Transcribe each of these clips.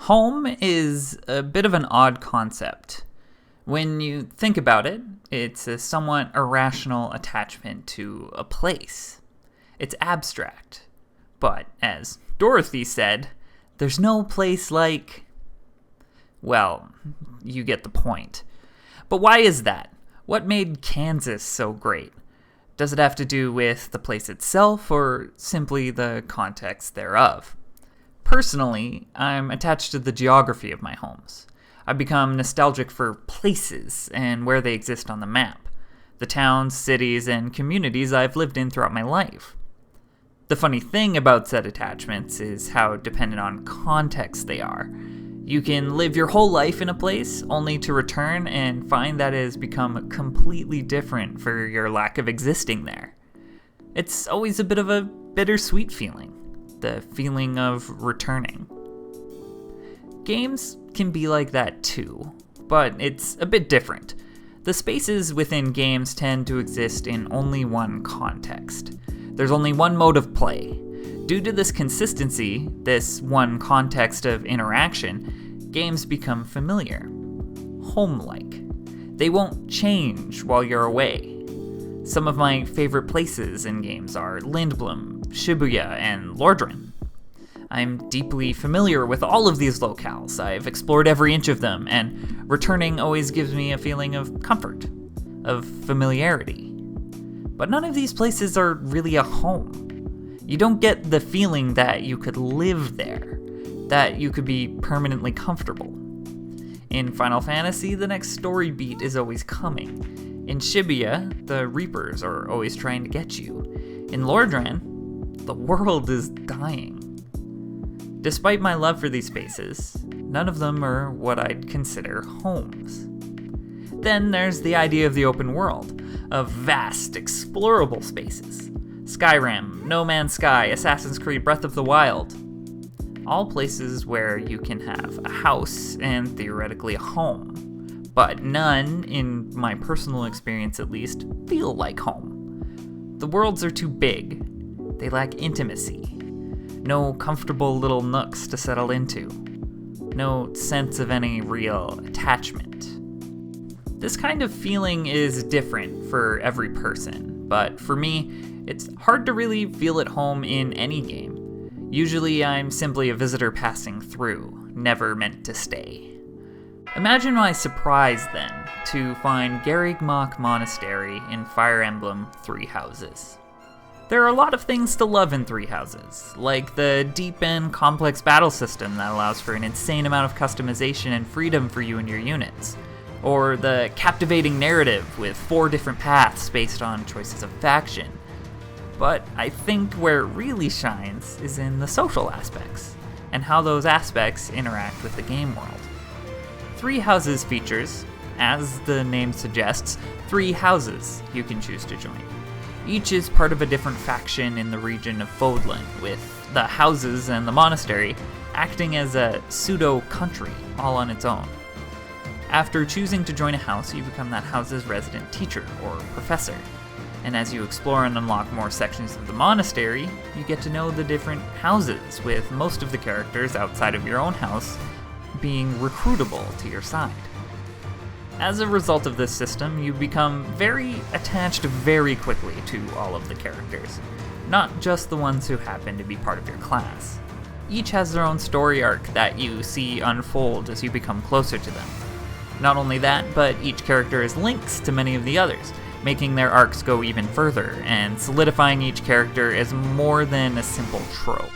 Home is a bit of an odd concept. When you think about it, it's a somewhat irrational attachment to a place. It's abstract. But, as Dorothy said, there's no place like... Well, you get the point. But why is that? What made Kansas so great? Does it have to do with the place itself, or simply the context thereof? Personally, I'm attached to the geography of my homes. I've become nostalgic for places and where they exist on the map, the towns, cities, and communities I've lived in throughout my life. The funny thing about said attachments is how dependent on context they are. You can live your whole life in a place only to return and find that it has become completely different for your lack of existing there. It's always a bit of a bittersweet feeling. The feeling of returning. Games can be like that too, but it's a bit different. The spaces within games tend to exist in only one context. There's only one mode of play. Due to this consistency, this one context of interaction, games become familiar, home-like. They won't change while you're away. Some of my favorite places in games are Emblem, Shibuya, and Lordran. I'm deeply familiar with all of these locales. I've explored every inch of them, and returning always gives me a feeling of comfort, of familiarity. But none of these places are really a home. You don't get the feeling that you could live there, that you could be permanently comfortable. In Final Fantasy, the next story beat is always coming. In Shibuya, the Reapers are always trying to get you. In Lordran, the world is dying. Despite my love for these spaces, none of them are what I'd consider homes. Then there's the idea of the open world, of vast, explorable spaces. Skyrim, No Man's Sky, Assassin's Creed, Breath of the Wild. All places where you can have a house and theoretically a home, but none, in my personal experience at least, feel like home. The worlds are too big. They lack intimacy. No comfortable little nooks to settle into. No sense of any real attachment. This kind of feeling is different for every person, but for me, it's hard to really feel at home in any game. Usually I'm simply a visitor passing through, never meant to stay. Imagine my surprise then to find Garrigmach Monastery in Fire Emblem Three Houses. There are a lot of things to love in Three Houses, like the deep and complex battle system that allows for an insane amount of customization and freedom for you and your units, or the captivating narrative with 4 different paths based on choices of faction. But I think where it really shines is in the social aspects, and how those aspects interact with the game world. Three Houses features, as the name suggests, 3 houses you can choose to join. Each is part of a different faction in the region of Fodlan, with the houses and the monastery acting as a pseudo-country all on its own. After choosing to join a house, you become that house's resident teacher or professor. And as you explore and unlock more sections of the monastery, you get to know the different houses, with most of the characters outside of your own house being recruitable to your side. As a result of this system, you become very attached very quickly to all of the characters, not just the ones who happen to be part of your class. Each has their own story arc that you see unfold as you become closer to them. Not only that, but each character has links to many of the others, making their arcs go even further, and solidifying each character as more than a simple trope.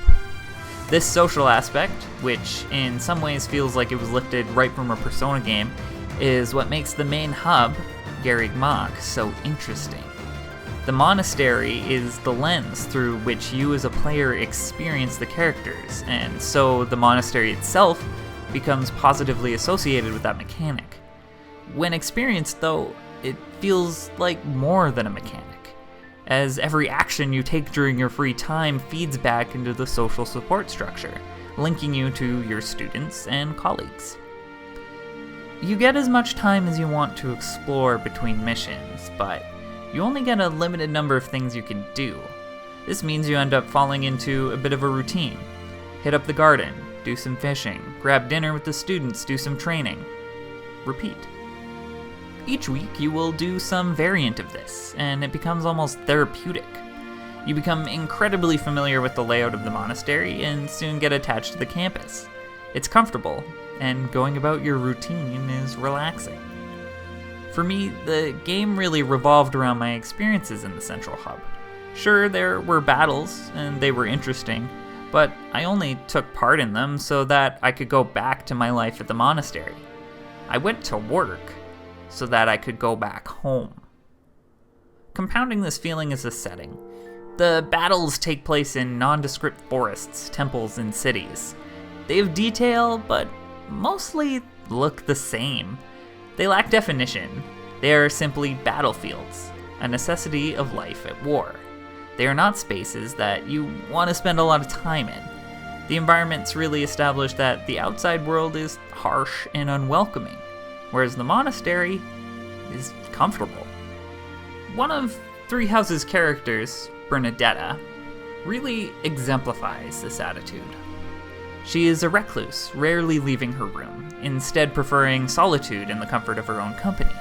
This social aspect, which in some ways feels like it was lifted right from a Persona game, is what makes the main hub, Garrigmach, so interesting. The monastery is the lens through which you as a player experience the characters, and so the monastery itself becomes positively associated with that mechanic. When experienced, though, it feels like more than a mechanic, as every action you take during your free time feeds back into the social support structure, linking you to your students and colleagues. You get as much time as you want to explore between missions, but you only get a limited number of things you can do. This means you end up falling into a bit of a routine. Hit up the garden, do some fishing, grab dinner with the students, do some training. Repeat. Each week you will do some variant of this, and it becomes almost therapeutic. You become incredibly familiar with the layout of the monastery and soon get attached to the campus. It's comfortable, and going about your routine is relaxing. For me, the game really revolved around my experiences in the central hub. Sure, there were battles, and they were interesting, but I only took part in them so that I could go back to my life at the monastery. I went to work so that I could go back home. Compounding this feeling is the setting. The battles take place in nondescript forests, temples, and cities. They have detail, but mostly look the same. They lack definition. They are simply battlefields, a necessity of life at war. They are not spaces that you want to spend a lot of time in. The environments really establish that the outside world is harsh and unwelcoming, whereas the monastery is comfortable. One of Three Houses' characters, Bernadetta, really exemplifies this attitude. She is a recluse, rarely leaving her room, instead preferring solitude and the comfort of her own company.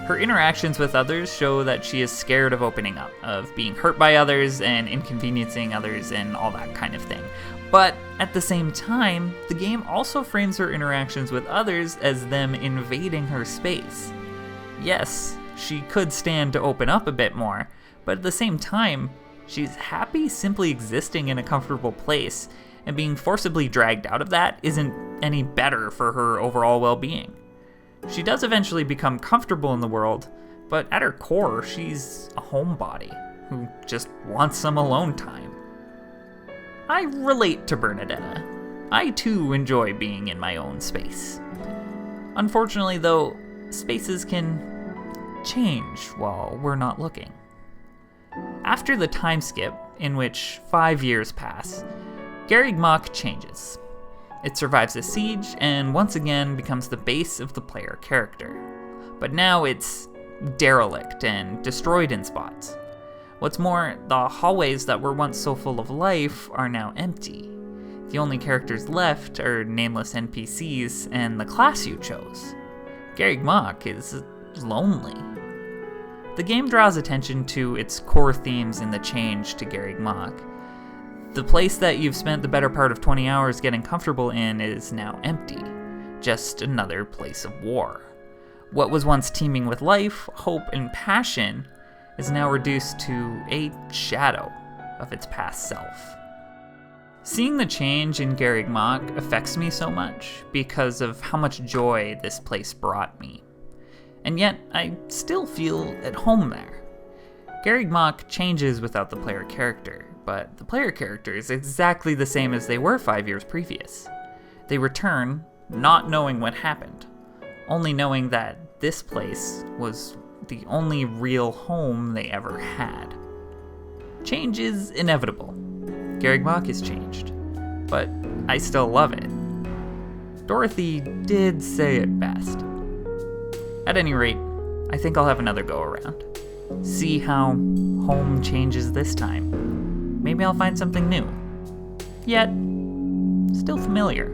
Her interactions with others show that she is scared of opening up, of being hurt by others and inconveniencing others and all that kind of thing. But at the same time, the game also frames her interactions with others as them invading her space. Yes, she could stand to open up a bit more, but at the same time, she's happy simply existing in a comfortable place, and being forcibly dragged out of that isn't any better for her overall well-being. She does eventually become comfortable in the world, but at her core, she's a homebody who just wants some alone time. I relate to Bernadetta. I too enjoy being in my own space. Unfortunately, though, spaces can change while we're not looking. After the time skip, in which 5 years pass, Garrigmach changes. It survives a siege and once again becomes the base of the player character. But now it's derelict and destroyed in spots. What's more, the hallways that were once so full of life are now empty. The only characters left are nameless NPCs and the class you chose. Garrigmach is lonely. The game draws attention to its core themes in the change to Garrigmach. The place that you've spent the better part of 20 hours getting comfortable in is now empty, just another place of war. What was once teeming with life, hope, and passion is now reduced to a shadow of its past self. Seeing the change in Garrigmach affects me so much because of how much joy this place brought me. And yet, I still feel at home there. Garrigmach changes without the player character, but the player character is exactly the same as they were 5 years previous. They return, not knowing what happened, only knowing that this place was the only real home they ever had. Change is inevitable. Garrigmach is changed, but I still love it. Dorothy did say it best. At any rate, I think I'll have another go around. See how home changes this time. Maybe I'll find something new. Yet, still familiar.